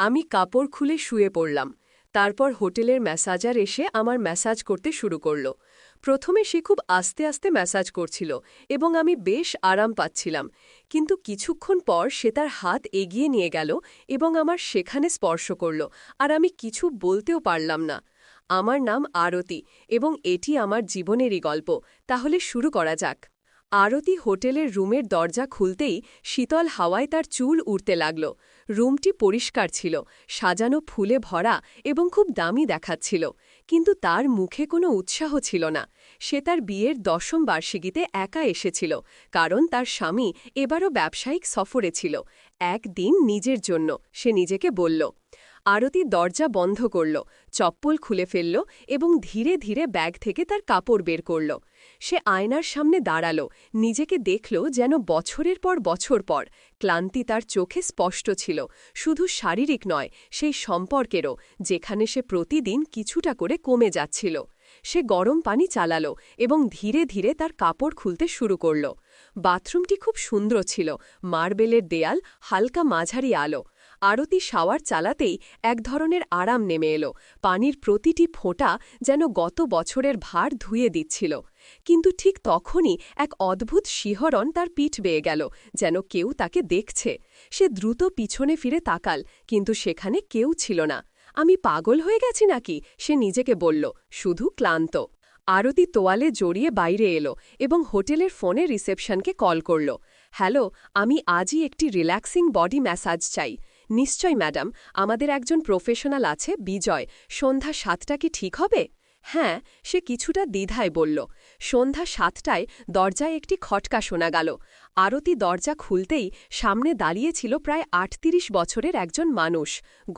আমি কাপড় খুলে শুয়ে পড়লাম। তারপর হোটেলের ম্যাসাজার এসে আমার ম্যাসাজ করতে শুরু করল। প্রথমে সে খুব আস্তে আস্তে ম্যাসাজ করছিল এবং আমি বেশ আরাম পাচ্ছিলাম, কিন্তু কিছুক্ষণ পর সে তার হাত এগিয়ে নিয়ে গেল এবং আমার সেখানে স্পর্শ করল, আর আমি কিছু বলতেও পারলাম না। আমার নাম আরতি এবং এটি আমার জীবনেরই গল্প। তাহলে শুরু করা যাক। আরতি হোটেলের রুমের দরজা খুলতেই শীতল হাওয়ায় তার চুল উড়তে লাগল। রুমটি পরিষ্কার ছিল, সাজানো ফুলে ভরা এবং খুব দামি দেখাচ্ছিল, কিন্তু তার মুখে কোনো উৎসাহ ছিল না। সে তার বিয়ের ১০ম বার্ষিকীতে একা এসেছিল, কারণ তার স্বামী এবারও ব্যবসায়িক সফরে ছিল। একদিন নিজের জন্য, সে নিজেকে বলল। আরতি দরজা বন্ধ করল, চপ্পল খুলে ফেলল এবং ধীরে ধীরে ব্যাগ থেকে তার কাপড় বের করল। সে আয়নার সামনে দাঁড়াল, নিজেকে দেখল যেন বছরের পর বছর পর। ক্লান্তি তার চোখে স্পষ্ট ছিল, শুধু শারীরিক নয়, সেই সম্পর্কেরও, যেখানে সে প্রতিদিন কিছুটা করে কমে যাচ্ছিল। সে গরম পানি চালাল এবং ধীরে ধীরে তার কাপড় খুলতে শুরু করল। বাথরুমটি খুব সুন্দর ছিল, মার্বেলের দেয়াল, হালকা মাঝারি আলো। আরতি শাওয়ার চালাতেই এক ধরনের আরাম নেমে এলো। পানির প্রতিটি ফোঁটা যেন গত বছরের ভার ধুয়ে দিচ্ছিল। কিন্তু ঠিক তখনই এক অদ্ভুত শিহরণ তার পিঠ বেয়ে গেল, যেন কেউ তাকে দেখছে। সে দ্রুত পিছনে ফিরে তাকাল, কিন্তু সেখানে কেউ ছিল না। আমি পাগল হয়ে গেছি নাকি, সে নিজেকে বলল, শুধু ক্লান্ত। আরতি তোয়ালে জড়িয়ে বাইরে এলো এবং হোটেলের ফোনে রিসেপশনকে কল করল। হ্যালো, আমি আজই একটি রিল্যাক্সিং বডি ম্যাসাজ চাই। নিশ্চয় ম্যাডাম, আমাদের একজন প্রফেশনাল আছে, বিজয়। সন্ধ্যা ৭টা কি ঠিক হবে? হ্যাঁ, সে কিছুটা দ্বিধায় বলল। সন্ধ্যা ৭টায় দরজায় একটি খটকা শোনা গেল। আরতি দরজা খুলতেই সামনে দাঁড়িয়েছিল প্রায় ৩৮ বছরের একজন মানুষ।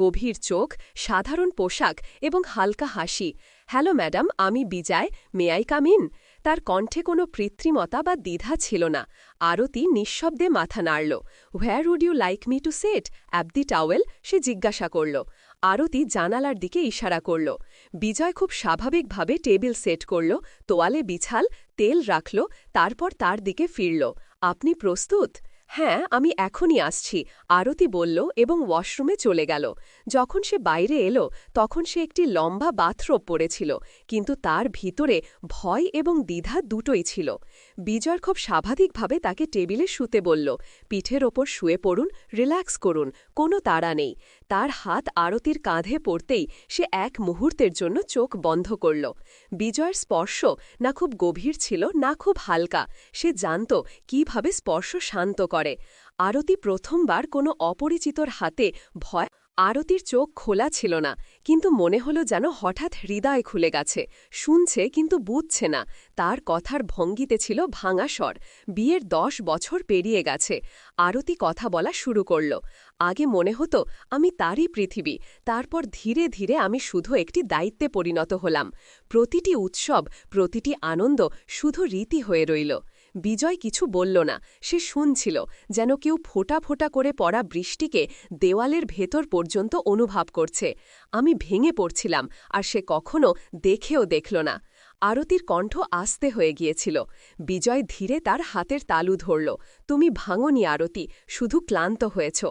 গভীর চোখ, সাধারণ পোশাক এবং হালকা হাসি। হ্যালো ম্যাডাম, আমি বিজয়, মে আই কাম ইন? তার কণ্ঠে কোনো কৃত্রিমতা বা দ্বিধা ছিল না। আরতি নিঃশব্দে মাথা নাড়ল। Where would you like me to set up the towel? সে জিজ্ঞাসা করল। আরতি জানালার দিকে ইশারা করল। বিজয় খুব স্বাভাবিকভাবে টেবিল সেট করল, তোয়ালে বিছাল, তেল রাখল, তারপর তার দিকে ফিরল। আপনি প্রস্তুত? হ্যাঁ, আমি এখনই আসছি, আরতি বলল এবং ওয়াশরুমে চলে গেল। যখন সে বাইরে এলো তখন সে একটি লম্বা বাথরোব পরেছিল, কিন্তু তার ভিতরে ভয় এবং দ্বিধা দুটোই ছিল। বিজয় খুব স্বাভাবিকভাবে তাকে টেবিলে শুতে বলল। পিঠের ওপর শুয়ে পড়ুন, রিল্যাক্স করুন, কোনো তাড়া নেই। তার হাত আরতির কাঁধে পড়তেই সে এক মুহূর্তের জন্য চোখ বন্ধ করল। বিজয়ের স্পর্শ না খুব গভীর ছিল, না খুব হালকা। সে জানত কিভাবে স্পর্শ শান্ত করে। আরতি প্রথমবার কোনো অপরিচিতর হাতে ভয়। আরতির চোখ খোলা ছিল না, কিন্তু মনে হলো যেন হঠাৎ হৃদয় খুলে গেছে। শুনছে কিন্তু বুঝছে না। তার কথার ভঙ্গিতে ছিল ভাঙা স্বর। বিয়ের ১০ বছর পেরিয়ে গেছে। আরতি কথা বলা শুরু করল। আগে মনে হতো আমি তারই পৃথিবী, তারপর ধীরে ধীরে আমি শুধু একটি দায়িত্বে পরিণত হলাম। প্রতিটি উৎসব, প্রতিটি আনন্দ শুধু রীতি হয়ে রইল। বিজয় কিছু বলল না, সে শুনছিল, যেন কেউ ফোঁটা ফোঁটা করে পড়া বৃষ্টিকে দেওয়ালের ভেতর পর্যন্ত অনুভব করছে। আমি ভেঙে পড়ছিলাম, আর সে কখনো দেখেও দেখল না। আরতির কণ্ঠ আস্তে হয়ে গিয়েছিল। বিজয় ধীরে তার হাতের তালু ধরল। তুমি ভাঙনি আরতি, শুধু ক্লান্ত হয়েছ।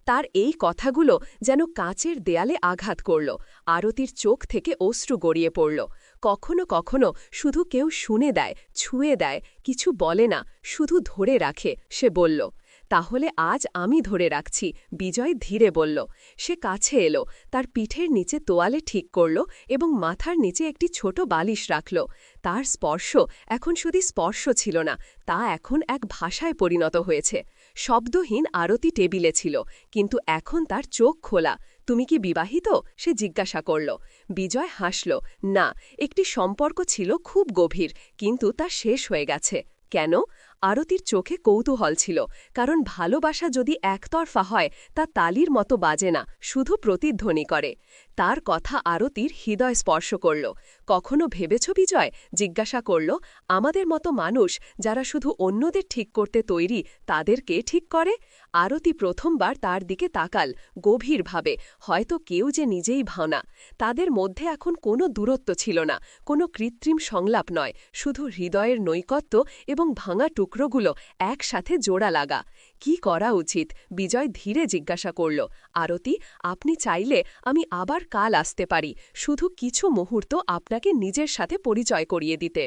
তার এই কথাগুলো যেন কাচের দেয়ালে আঘাত করল। আরতির চোখ থেকে অশ্রু গড়িয়ে পড়ল। কখনো কখনো শুধু কেউ শুনে দেয়, ছুঁয়ে দেয়, কিছু বলে না, শুধু ধরে রাখে, সে বলল। তাহলে আজ আমি ধরে রাখছি, বিজয় ধীরে বলল। সে কাছে এলো, তার পিঠের নিচে তোয়ালে ঠিক করল এবং মাথার নিচে একটি ছোট বালিশ রাখল। তার স্পর্শ এখন শুধু স্পর্শ ছিল না, তা এখন এক ভাষায় পরিণত হয়েছে। শব্দহীন আরতি টেবিলে ছিল, কিন্তু এখন তার চোখ খোলা। তুমি কি বিবাহিত? সে জিজ্ঞাসা করল। বিজয় হাসল। না, একটি সম্পর্ক ছিল খুব গভীর, কিন্তু তা শেষ হয়ে গেছে। কেন? আরতির চোখে কৌতূহল ছিল, কারণ ভালোবাসা যদি একতরফা হয় তা তালির মতো বাজে না, শুধু প্রতিধ্বনি করে। তার কথা আরতির হৃদয় স্পর্শ করল। কখনো ভেবেছ বিজয়? জিজ্ঞাসা করল। আমাদের মতো মানুষ যারা শুধু অন্যদের ঠিক করতে তৈরি, তাদেরকে ঠিক করে? আরতি প্রথমবার তার দিকে তাকাল, গভীরভাবে, হয়তো কেউ যে নিজেই ভাওনা। তাদের মধ্যে এখন কোনো দূরত্ব ছিল না, কোনো কৃত্রিম সংলাপ নয়, শুধু হৃদয়ের নৈকট্য এবং ভাঙা টুকরো টুকরোগুলো একসাথে জোড়া লাগা। কি করা উচিত? বিজয় ধীরে জিজ্ঞাসা করল। আরতি, আপনি চাইলে আমি আবার কাল আসতে পারি, শুধু কিছু মুহূর্ত আপনাকে নিজের সাথে পরিচয় করিয়ে দিতে।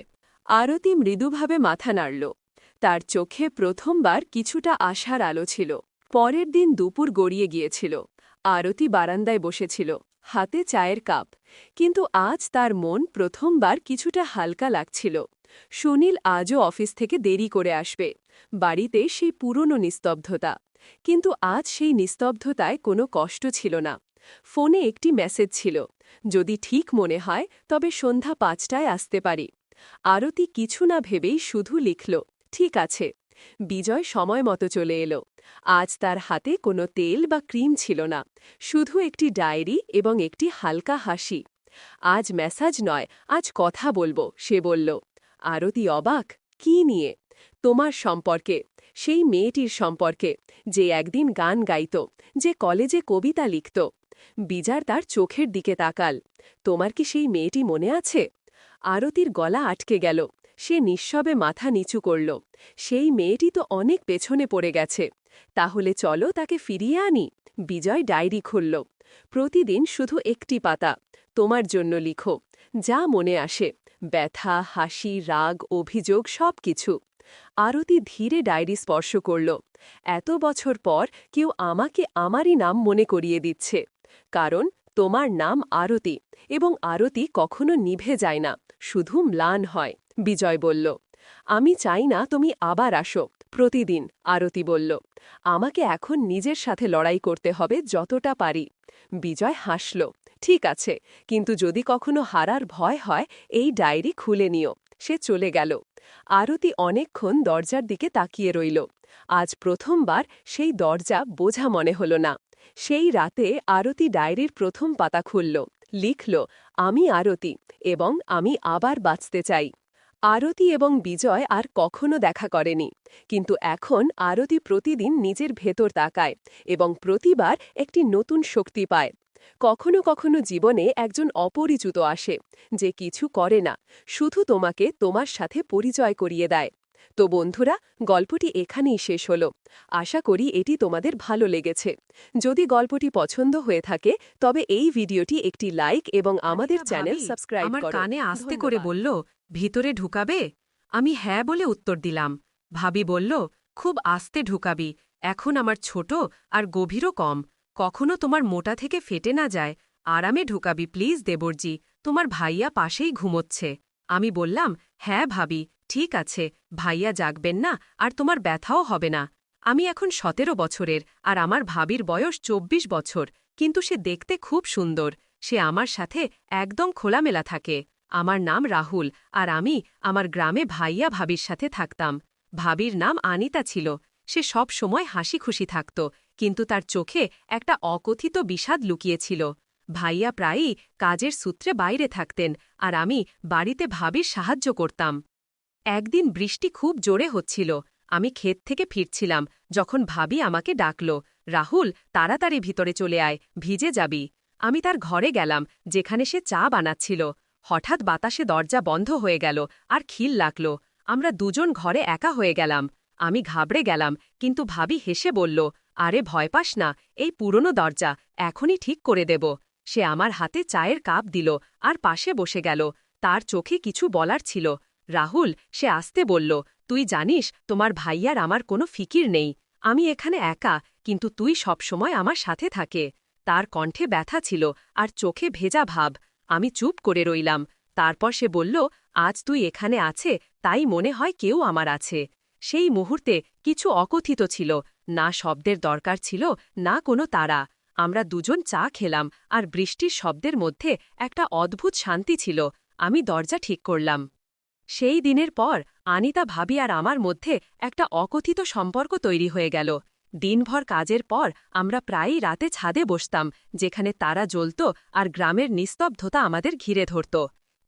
আরতি মৃদুভাবে মাথা নাড়ল। তার চোখে প্রথমবার কিছুটা আশার আলো ছিল। পরের দিন দুপুর গড়িয়ে গিয়েছিল। আরতি বারান্দায় বসেছিল, হাতে চায়ের কাপ। কিন্তু আজ তার মন প্রথমবার কিছুটা হালকা লাগছিল। সুনীল আজও অফিস থেকে দেরি করে আসবে। বাড়িতে সেই পুরনো নিস্তব্ধতা। কিন্তু আজ সেই নিস্তব্ধতায় কোনো কষ্ট ছিল না। ফোনে একটি মেসেজ ছিল, যদি ঠিক মনে হয় তবে সন্ধ্যা ৫টায় আসতে পারি। আরতি কিছু না ভেবেই শুধু লিখল, ঠিক আছে। বিজয় সময় মতো চলে এলো। আজ তার হাতে কোনো তেল বা ক্রিম ছিল না, শুধু একটি ডায়েরি এবং একটি হালকা হাসি। আজ মেসাজ নয়, আজ কথা বলবো, সে বলল। আরতি অবাক, কি নিয়ে? তোমার সম্পর্কে, সেই মেয়েটির সম্পর্কে, যে একদিন গান গাইত, যে কলেজে কবিতা লিখত। বিজার তার চোখের দিকে তাকাল। তোমার কি সেই মেয়েটি মনে আছে? আরতির গলা আটকে গেল। সে নিঃশবে মাথা নিচু করল। সেই মেয়েটি তো অনেক পেছনে পড়ে গেছে। তাহলে চলো তাকে ফিরিয়ে আনি। বিজয় ডায়েরি খুলল। প্রতিদিন শুধু একটি পাতা। তোমার জন্য লিখো, যা মনে আসে, ব্যথা, হাসি, রাগ, অভিযোগ, সবকিছু। আরতি ধীরে ডায়েরি স্পর্শ করল। এত বছর পর কেউ আমাকে আমারই নাম মনে করিয়ে দিচ্ছে। কারণ তোমার নাম আরতি, এবং আরতি কখনো নিভে যায় না, শুধু ম্লান হয়। বিজয় বলল, আমি চাই না তুমি আবার আসো প্রতিদিন। আরতি বলল, আমাকে এখন নিজের সাথে লড়াই করতে হবে যতটা পারি। বিজয় হাসল, ঠিক আছে, কিন্তু যদি কখনো হারার ভয় হয় এই ডায়েরি খুলে নিও। সে চলে গেল। আরতি অনেকক্ষণ দরজার দিকে তাকিয়ে রইল। আজ প্রথমবার সেই দরজা বোঝা মনে হল না। সেই রাতে আরতি ডায়েরির প্রথম পাতা খুলল, লিখল, আমি আরতি, এবং আমি আবার বাঁচতে চাই। আরতি এবং বিজয় আর কখনো দেখা করেনি, কিন্তু এখন আরতি প্রতিদিন নিজের ভেতর তাকায় এবং প্রতিবার একটি নতুন শক্তি পায়। কখনো কখনো জীবনে একজন অপরিচিত আসে, যে কিছু করে না, শুধু তোমাকে তোমার সাথে পরিচয় করিয়ে দেয়। তো বন্ধুরা, গল্পটি এখানেই শেষ হল। আশা করি এটি তোমাদের ভালো লেগেছে। যদি গল্পটি পছন্দ হয়ে থাকে তবে এই ভিডিওটি একটি লাইক এবং আমাদের চ্যানেল সাবস্ক্রাইব করো। আমার কানে আস্তে করে বলল, ভিতরে ঢুকাবে? আমি হ্যাঁ বলে উত্তর দিলাম। ভাবি বলল, খুব আস্তে ঢুকাবি, এখন আমার ছোট আর গভীরও কম, কখনো তোমার মোটা থেকে ফেটে না যায়। আরামে ঢুকাবি প্লিজ দেবরজি, তোমার ভাইয়া পাশেই ঘুমোচ্ছে। আমি বললাম, হ্যাঁ ভাবি, ঠিক আছে, ভাইয়া জাগবেন না আর তোমার ব্যথাও হবে না। আমি এখন ১৭ বছরের আর আমার ভাবির বয়স ২৪ বছর, কিন্তু সে দেখতে খুব সুন্দর। সে আমার সাথে একদম খোলামেলা থাকে। আমার নাম রাহুল, আর আমি আমার গ্রামে ভাইয়া ভাবির সাথে থাকতাম। ভাবির নাম আনিতা ছিল। সে সব সময় হাসি খুশি থাকত, কিন্তু তার চোখে একটা অকথিত বিষাদ লুকিয়েছিল। ভাইয়া প্রায়ই কাজের সূত্রে বাইরে থাকতেন, আর আমি বাড়িতে ভাবির সাহায্য করতাম। একদিন বৃষ্টি খুব জোরে হচ্ছিল। আমি ক্ষেত থেকে ফিরছিলাম যখন ভাবি আমাকে ডাকল, রাহুল, তাড়াতাড়ি ভিতরে চলে আয়, ভিজে যাবি। আমি তার ঘরে গেলাম, যেখানে সে চা বানাচ্ছিল। হঠাৎ বাতাসে দরজা বন্ধ হয়ে গেল আর খিল লাগল। আমরা দুজন ঘরে একা হয়ে গেলাম। আমি ঘাবড়ে গেলাম, কিন্তু ভাবি হেসে বলল, আরে ভয় পাস না, এই পুরনো দরজা, এখনই ঠিক করে দেব। সে আমার হাতে চায়ের কাপ দিল আর পাশে বসে গেল। তার চোখে কিছু বলার ছিল। রাহুল, সে আস্তে বলল, তুই জানিস তোমার ভাইয়ার আমার কোনো ফিকির নেই। আমি এখানে একা, কিন্তু তুই সবসময় আমার সাথে থাকে। তার কণ্ঠে ব্যথা ছিল আর চোখে ভেজা ভাব। আমি চুপ করে রইলাম। তারপর সে বলল, আজ তুই এখানে আছে, তাই মনে হয় কেউ আমার আছে। সেই মুহূর্তে কিছু অকথিত ছিল, না শব্দের দরকার ছিল, না কোনো তারা। আমরা দুজন চা খেলাম, আর বৃষ্টির শব্দের মধ্যে একটা অদ্ভুত শান্তি ছিল। আমি দরজা ঠিক করলাম। সেই দিনের পর আনিতা ভাবি আর আমার মধ্যে একটা অকথিত সম্পর্ক তৈরি হয়ে গেল। দিনভর কাজের পর আমরা প্রায়ই রাতে ছাদে বসতাম, যেখানে তারা জ্বলত আর গ্রামের নিস্তব্ধতা আমাদের ঘিরে ধরত।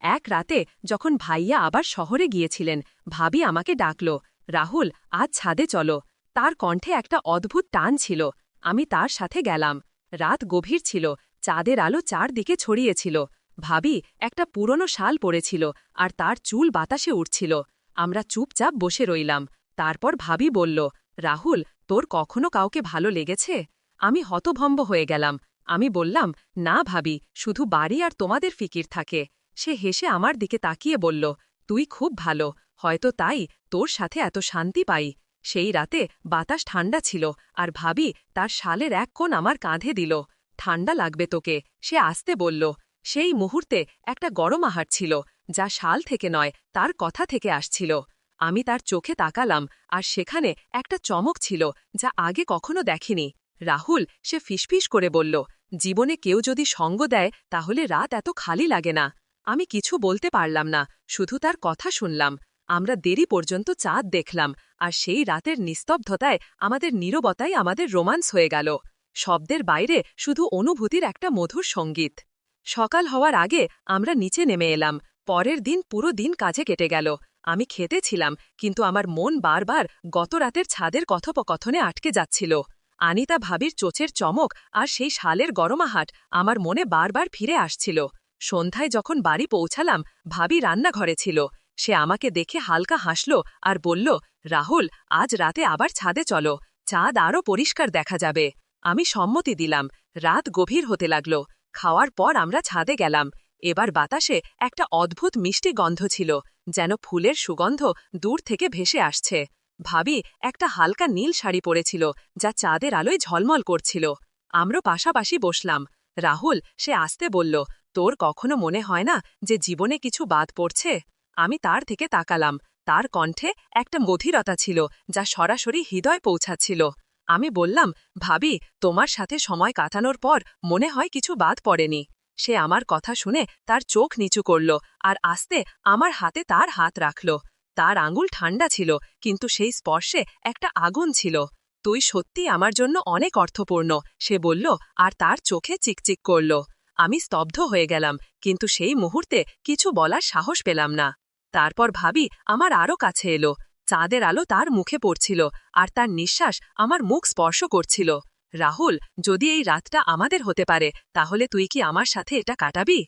এক রাতে যখন ভাইয়া আবার শহরে গিয়েছিলেন, ভাবি আমাকে ডাকল, রাহুল, আজ ছাদে চলো। তার কণ্ঠে একটা অদ্ভুত টান ছিল। আমি তার সাথে গেলাম। রাত গভীর ছিল, চাঁদের আলো চারদিকে ছড়িয়েছিল। ভাবি একটা পুরনো শাল পরেছিল, আর তার চুল বাতাসে উঠছিল। আমরা চুপচাপ বসে রইলাম। তারপর ভাবি বলল, রাহুল, তোর কখনো কাউকে ভালো লেগেছে? আমি হতভম্ব হয়ে গেলাম। আমি বললাম, না ভাবি, শুধু বাড়ি আর তোমাদের ফিকির থাকে। সে হেসে আমার দিকে তাকিয়ে বলল, তুই খুব ভালো, হয়তো তাই তোর সাথে এত শান্তি পাই। সেই রাতে বাতাস ঠান্ডা ছিল, আর ভাবি তার শালের এক কোণ আমার কাঁধে দিল। ঠান্ডা লাগবে তোকে, সে আসতে বলল। সেই মুহূর্তে একটা গরম আহার ছিল, যা শাল থেকে নয়, তার কথা থেকে আসছিল। আমি তার চোখে তাকালাম, আর সেখানে একটা চমক ছিল যা আগে কখনো দেখিনি। রাহুল, সে ফিসফিস করে বলল, জীবনে কেউ যদি সঙ্গ দেয় তাহলে রাত এত খালি লাগে না। আমি কিছু বলতে পারলাম না, শুধু তার কথা শুনলাম। আমরা দেরি পর্যন্ত চাঁদ দেখলাম, আর সেই রাতের নিস্তব্ধতায় আমাদের নীরবতাই আমাদের রোমান্স হয়ে গেল। শব্দের বাইরে শুধু অনুভূতির একটা মধুর সঙ্গীত। সকাল হওয়ার আগে আমরা নিচে নেমে এলাম। পরের দিন পুরো দিন কাজে কেটে গেল। আমি খেতে ছিলাম, কিন্তু আমার মন বারবার গত রাতের ছাদের কথোপকথনে আটকে যাচ্ছিল। আনিতা ভাবির চোচের চমক আর সেই শালের গরমাহাট আমার মনে বারবার ফিরে আসছিল। সন্ধ্যায় যখন বাড়ি পৌঁছালাম, ভাবি রান্নাঘরে ছিল। সে আমাকে দেখে হালকা হাসল আর বলল, রাহুল, আজ রাতে আবার ছাদে চলো, চাঁদ আরও পরিষ্কার দেখা যাবে। আমি সম্মতি দিলাম। রাত গভীর হতে লাগল। খাওয়ার পর আমরা ছাদে গেলাম। এবার বাতাসে একটা অদ্ভুত মিষ্টি গন্ধ ছিল, যেন ফুলের সুগন্ধ দূর থেকে ভেসে আসছে। ভাবি একটা হালকা নীল শাড়ি পরেছিল, যা চাঁদের আলোয় ঝলমল করছিল। আমরা পাশাপাশি বসলাম। রাহুল, সে আসতে বলল, তোর কখনো মনে হয় না যে জীবনে কিছু বাদ পড়ছে? আমি তার থেকে তাকালাম। তার কণ্ঠে একটা গভীরতা ছিল, যা সরাসরি হৃদয় পৌঁছাচ্ছিল। আমি বললাম, ভাবি, তোমার সাথে সময় কাটানোর পর মনে হয় কিছু বাদ পড়েনি। সে আমার কথা শুনে তার চোখ নিচু করল, আর আস্তে আমার হাতে তার হাত রাখল। তার আঙুল ঠান্ডা ছিল, কিন্তু সেই স্পর্শে একটা আগুন ছিল। তুই সত্যি আমার জন্য অনেক অর্থপূর্ণ, সে বলল, আর তার চোখে চিকচিক করল। আমি স্তব্ধ হয়ে গেলাম, কিন্তু সেই মুহূর্তে কিছু বলার সাহস পেলাম না। তারপর ভাবি আমার আরও কাছে এলো। চাঁদের আলো তার মুখে পড়ছিল, আর তার নিঃশ্বাস আমার মুখ স্পর্শ করছিল। রাহুল, যদি এই রাতটা আমাদের হতে পারে, তাহলে তুই কি আমার সাথে এটা কাটাবি?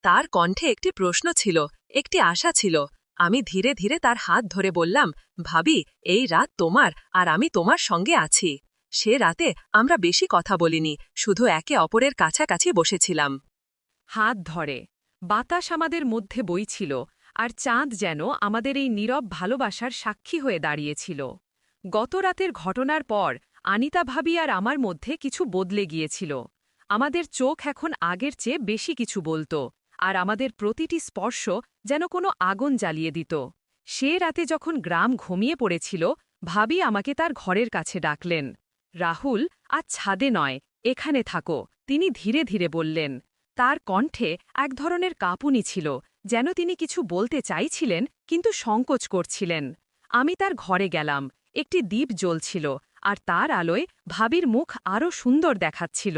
তার কণ্ঠে একটি প্রশ্ন ছিল, একটি আশা ছিল। আমি ধীরে ধীরে তার হাত ধরে বললাম, ভাবি, এই রাত তোমার, আর আমি তোমার সঙ্গে আছি। সে রাতে আমরা বেশি কথা বলিনি, শুধু একে অপরের কাছাকাছি বসেছিলাম। হাত ধরে বাতাস আমাদের মধ্যে বইছিল, আর চাঁদ যেন আমাদের এই নীরব ভালোবাসার সাক্ষী হয়ে দাঁড়িয়েছিল। গত রাতের ঘটনার পর আনিতা ভাবি আর আমার মধ্যে কিছু বদলে গিয়েছিল। আমাদের চোখ এখন আগের চেয়ে বেশি কিছু বলত, আর আমাদের প্রতিটি স্পর্শ যেন কোনো আগুন জ্বালিয়ে দিত। সে রাতে যখন গ্রাম ঘুমিয়ে পড়েছিল, ভাবি আমাকে তার ঘরের কাছে ডাকলেন। রাহুল, আজ ছাদে নয়, এখানে থাকো, তিনি ধীরে ধীরে বললেন। তার কণ্ঠে এক ধরনের কাঁপুনি ছিল, যেন তিনি কিছু বলতে চাইছিলেন কিন্তু সংকোচ করছিলেন। আমি তার ঘরে গেলাম। একটি দ্বীপ জ্বলছিল, আর তার আলোয় ভাবির মুখ আরও সুন্দর দেখাচ্ছিল।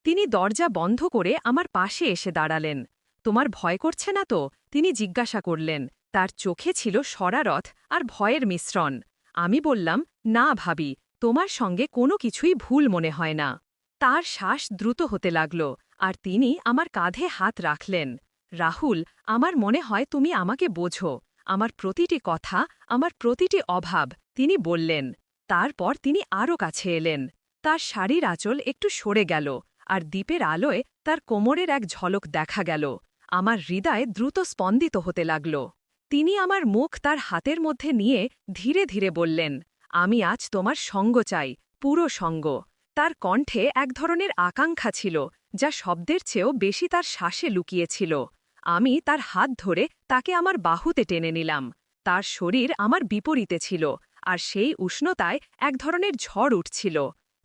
তিনি দরজা বন্ধ করে আমার পাশে এসে দাঁড়ালেন। তোমার ভয় করছে না তো? তিনি জিজ্ঞাসা করলেন। তার চোখে ছিল শরারত আর ভয়ের মিশ্রণ। আমি বললাম, না ভাবি, তোমার সঙ্গে কোনো কিছুই ভুল মনে হয় না। তার শ্বাস দ্রুত হতে লাগল, আর তিনি আমার কাঁধে হাত রাখলেন। রাহুল, আমার মনে হয় তুমি আমাকে বোঝো, আমার প্রতিটি কথা, আমার প্রতিটি অভাব, তিনি বললেন। তারপর তিনি আরও কাছে এলেন। তার শাড়ির আঁচল একটু সরে গেল, আর দ্বীপের আলোয় তার কোমরের এক ঝলক দেখা গেল। আমার হৃদয় দ্রুত স্পন্দিত হতে লাগল। তিনি আমার মুখ তার হাতের মধ্যে নিয়ে ধীরে ধীরে বললেন, আমি আজ তোমার সঙ্গ চাই, পুরো সঙ্গ। তার কণ্ঠে এক ধরনের আকাঙ্ক্ষা ছিল, যা শব্দের চেয়েও বেশি তার শ্বাসে লুকিয়েছিল। আমি তার হাত ধরে তাকে আমার বাহুতে টেনে নিলাম। তার শরীর আমার বিপরীতে ছিল, আর সেই উষ্ণতায় এক ধরনের ঝড় উঠছিল।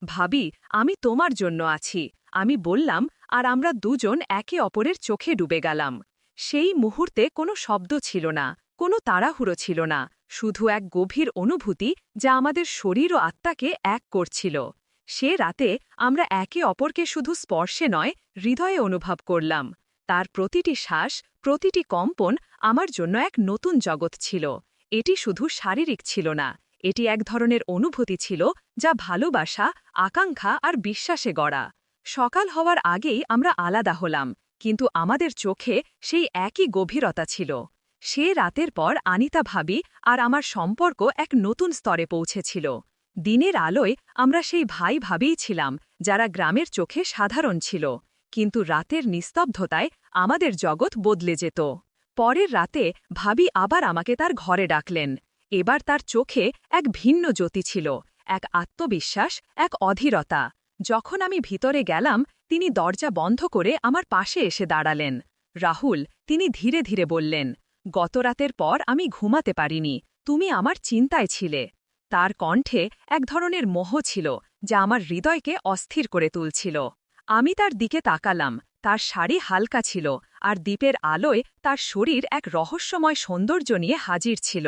ভাবি, আমি তোমার জন্য আছি, আমি বললাম, আর আমরা দুজন একে অপরের চোখে ডুবে গেলাম। সেই মুহূর্তে কোনো শব্দ ছিল না, কোনো তাড়াহুড়ো ছিল না, শুধু এক গভীর অনুভূতি যা আমাদের শরীর ও আত্মাকে এক করছিল। সে রাতে আমরা একে অপরকে শুধু স্পর্শে নয়, হৃদয়ে অনুভব করলাম। তার প্রতিটি শ্বাস, প্রতিটি কম্পন আমার জন্য এক নতুন জগৎ ছিল। এটি শুধু শারীরিক ছিল না, এটি এক ধরনের অনুভূতি ছিল যা ভালোবাসা, আকাঙ্ক্ষা আর বিশ্বাসে গড়া। সকাল হওয়ার আগেই আমরা আলাদা হলাম, কিন্তু আমাদের চোখে সেই একই গভীরতা ছিল। সে রাতের পর আনিতা ভাবি আর আমার সম্পর্ক এক নতুন স্তরে পৌঁছেছিল। দিনের আলোয় আমরা সেই ভাই ভাবিই ছিলাম যারা গ্রামের চোখে সাধারণ ছিল, কিন্তু রাতের নিস্তব্ধতায় আমাদের জগৎ বদলে যেত। পরের রাতে ভাবি আবার আমাকে তার ঘরে ডাকলেন। এবার তার চোখে এক ভিন্ন জ্যোতি ছিল, এক আত্মবিশ্বাস, এক অধীরতা। যখন আমি ভিতরে গেলাম, তিনি দরজা বন্ধ করে আমার পাশে এসে দাঁড়ালেন। রাহুল, তিনি ধীরে ধীরে বললেন, গতরাতের পর আমি ঘুমাতে পারিনি, তুমি আমার চিন্তায় ছিলে। তার কণ্ঠে এক ধরনের মোহ ছিল যা আমার হৃদয়কে অস্থির করে তুলছিল। আমি তার দিকে তাকালাম, তার শাড়ি হালকা ছিল, আর দ্বীপের আলোয় তার শরীর এক রহস্যময় সৌন্দর্য নিয়ে হাজির ছিল।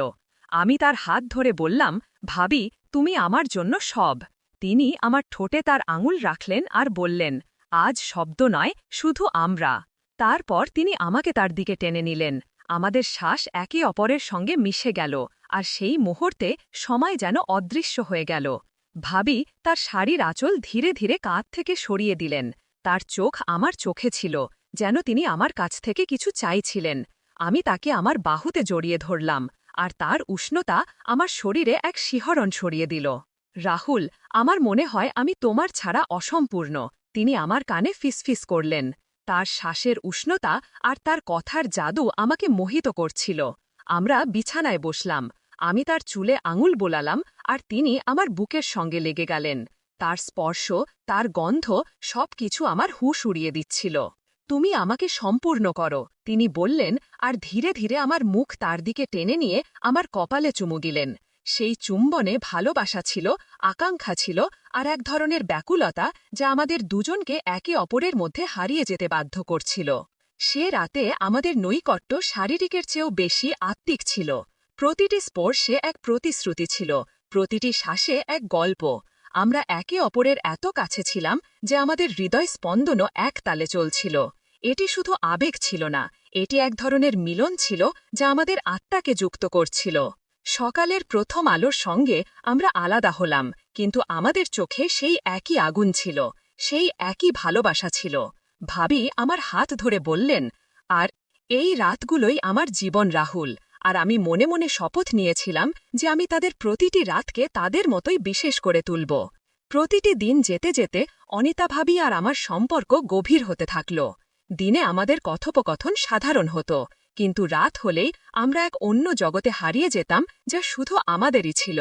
আমি তার হাত ধরে বললাম, ভাবি, তুমি আমার জন্য সব। তিনি আমার ঠোঁটে তার আঙুল রাখলেন আর বললেন, আজ শব্দ নয়, শুধু আমরা। তারপর তিনি আমাকে তার দিকে টেনে নিলেন। আমাদের শ্বাস একে অপরের সঙ্গে মিশে গেল, আর সেই মুহূর্তে সময় যেন অদৃশ্য হয়ে গেল। ভাবি তার শাড়ির আঁচল ধীরে ধীরে কাঁধ থেকে সরিয়ে দিলেন। তার চোখ আমার চোখে ছিল, যেন তিনি আমার কাছ থেকে কিছু চাইছিলেন। আমি তাকে আমার বাহুতে জড়িয়ে ধরলাম, আর তার উষ্ণতা আমার শরীরে এক শিহরণ ছড়িয়ে দিল। রাহুল, আমার মনে হয় আমি তোমার ছাড়া অসম্পূর্ণ, তিনি আমার কানে ফিসফিস করলেন। তার শ্বাসের উষ্ণতা আর তার কথার জাদু আমাকে মোহিত করছিল। আমরা বিছানায় বসলাম। আমি তার চুলে আঙুল বোলালাম, আর তিনি আমার বুকের সঙ্গে লেগে গেলেন। তার স্পর্শ, তার গন্ধ, সবকিছু আমার হুঁশ উড়িয়ে দিচ্ছিল। তুমি আমাকে সম্পূর্ণ করো, তিনি বললেন, আর ধীরে ধীরে আমার মুখ তার দিকে টেনে নিয়ে আমার কপালে চুমু দিলেন। সেই চুম্বনে ভালোবাসা ছিল, আকাঙ্ক্ষা ছিল, আর এক ধরনের ব্যাকুলতা যা আমাদের দুজনকে একে অপরের মধ্যে হারিয়ে যেতে বাধ্য করছিল। সে রাতে আমাদের নৈকট্য শারীরিকের চেয়েও বেশি আত্মিক ছিল। প্রতিটি স্পর্শে এক প্রতিশ্রুতি ছিল, প্রতিটি শ্বাসে এক গল্প। আমরা একে অপরের এত কাছে ছিলাম যে আমাদের হৃদয় স্পন্দনও এক তালে চলছিল। এটি শুধু আবেগ ছিল না, এটি এক ধরনের মিলন ছিল যা আমাদের আত্মাকে যুক্ত করছিল। সকালের প্রথম আলোর সঙ্গে আমরা আলাদা হলাম, কিন্তু আমাদের চোখে সেই একই আগুন ছিল, সেই একই ভালোবাসা ছিল। ভাবি আমার হাত ধরে বললেন, আর এই রাতগুলোই আমার জীবন রাহুল। আর আমি মনে মনে শপথ নিয়েছিলাম যে আমি তাদের প্রতিটি রাতকে তাদের মতোই বিশেষ করে তুলব। প্রতিটি দিন যেতে যেতে অনিতা ভাবি আর আমার সম্পর্ক গভীর হতে থাকল। দিনে আমাদের কথোপকথন সাধারণ হতো, কিন্তু রাত হলেই আমরা এক অন্য জগতে হারিয়ে যেতাম যা শুধু আমাদেরই ছিল।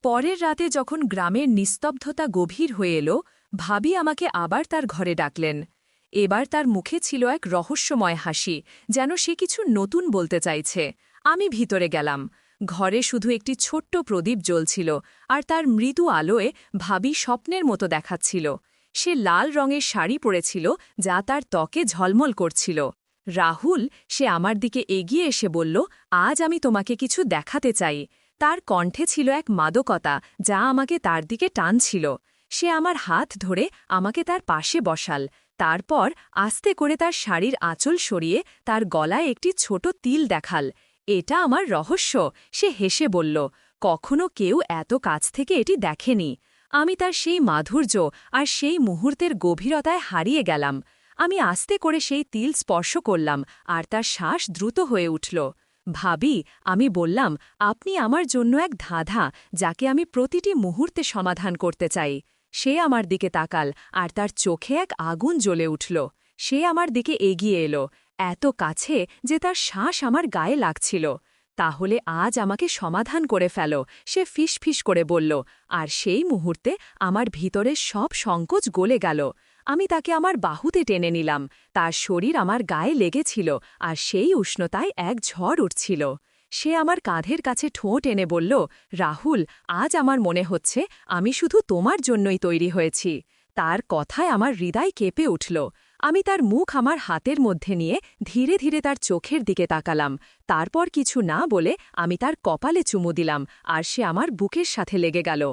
পরের রাতে যখন গ্রামের নিস্তব্ধতা গভীর হয়ে এলো, ভাবি আমাকে আবার তার ঘরে ডাকলেন। এবার তার মুখে ছিল এক রহস্যময় হাসি, যেন সে কিছু নতুন বলতে চাইছে। আমি ভিতরে গেলাম। ঘরে শুধু একটি ছোট্ট প্রদীপ জ্বলছিল, আর তার মৃদু আলোয় ভাবি স্বপ্নের মতো দেখাচ্ছিল। সে লাল রঙের শাড়ি পরেছিল, যা তার ত্বকে ঝলমল করছিল। রাহুল, সে আমার দিকে এগিয়ে এসে বলল, আজ আমি তোমাকে কিছু দেখাতে চাই। তার কণ্ঠে ছিল এক মাদকতা যা আমাকে তার দিকে টানছিল। সে আমার হাত ধরে আমাকে তার পাশে বসাল, তারপর আস্তে করে তার শাড়ির আঁচল সরিয়ে তার গলায় একটি ছোট তিল দেখাল। এটা আমার রহস্য, সে হেসে বলল, কখনো কেউ এত কাছ থেকে এটি দেখেনি। আমি তার সেই মাধুর্য আর সেই মুহূর্তের গভীরতায় হারিয়ে গেলাম। আমি আস্তে করে সেই তিল স্পর্শ করলাম, আর তার শ্বাস দ্রুত হয়ে উঠল। ভাবি, আমি বললাম, আপনি আমার জন্য এক ধাঁধা যাকে আমি প্রতিটি মুহূর্তে সমাধান করতে চাই। সে আমার দিকে তাকাল, আর তার চোখে এক আগুন জ্বলে উঠল। সে আমার দিকে এগিয়ে এলো, এত কাছে যে তার শ্বাস আমার গায়ে লাগছিল। তাহলে আজ আমাকে সমাধান করে ফেলো, সে ফিসফিস করে বলল, আর সেই মুহূর্তে আমার ভিতরের সব সংকোচ গলে গেল। আমি তাকে আমার বাহুতে টেনে নিলাম, তার শরীর আমার গায়ে লেগেছিল, আর সেই উষ্ণতায় এক ঝড় উঠছিল। সে আমার কাঁধের কাছে ঠোঁট এনে বলল, রাহুল, আজ আমার মনে হচ্ছে আমি শুধু তোমার জন্যই তৈরি হয়েছি। তার কথায় আমার হৃদয় কেঁপে উঠল। আমি তার মুখ আমার হাতের মধ্যে নিয়ে ধীরে ধীরে তার চোখের দিকে তাকালাম। তারপর কিছু না বলে আমি তার কপালে চুমু দিলাম, আর সে আমার বুকের সাথে লেগে গেল।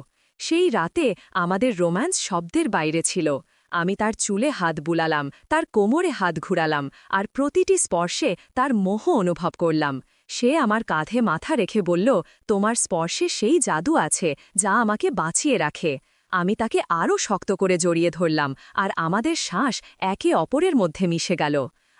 সেই রাতে আমাদের রোম্যান্স শব্দের বাইরে ছিল। আমি তার চুলে হাত বুলালাম, তার কোমরে হাত ঘুরালাম, আর প্রতিটি স্পর্শে তার মোহ অনুভব করলাম। সে আমার কাঁধে মাথা রেখে বলল, তোমার স্পর্শে সেই জাদু আছে যা আমাকে বাঁচিয়ে রাখে। আমি তাকে আরও শক্ত করে জড়িয়ে ধরলাম, আর আমাদের শ্বাস একে অপরের মধ্যে মিশে গেল।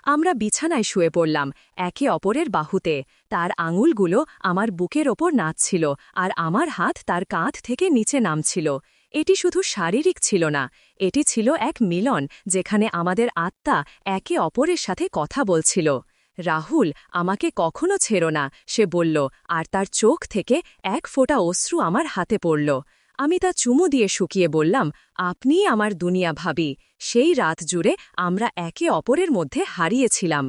আমরা বিছানায় শুয়ে পড়লাম একে অপরের বাহুতে। তার আঙুলগুলো আমার বুকের ওপর নাচছিল আর আমার হাত তার কাঁধ থেকে নিচে নামছিল। এটি শুধু শারীরিক ছিল না, এটি ছিল এক মিলন যেখানে আমাদের আত্মা একে অপরের সাথে কথা বলছিল। রাহুল, আমাকে কখনো ছেড়ো না, সে বলল, আর তার চোখ থেকে এক ফোঁটা অশ্রু আমার হাতে পড়ল। আমি তা চুমু দিয়ে শুকিয়ে বললাম, আপনিই আমার দুনিয়া ভাবি। সেই রাত জুড়ে আমরা একে অপরের মধ্যে হারিয়েছিলাম।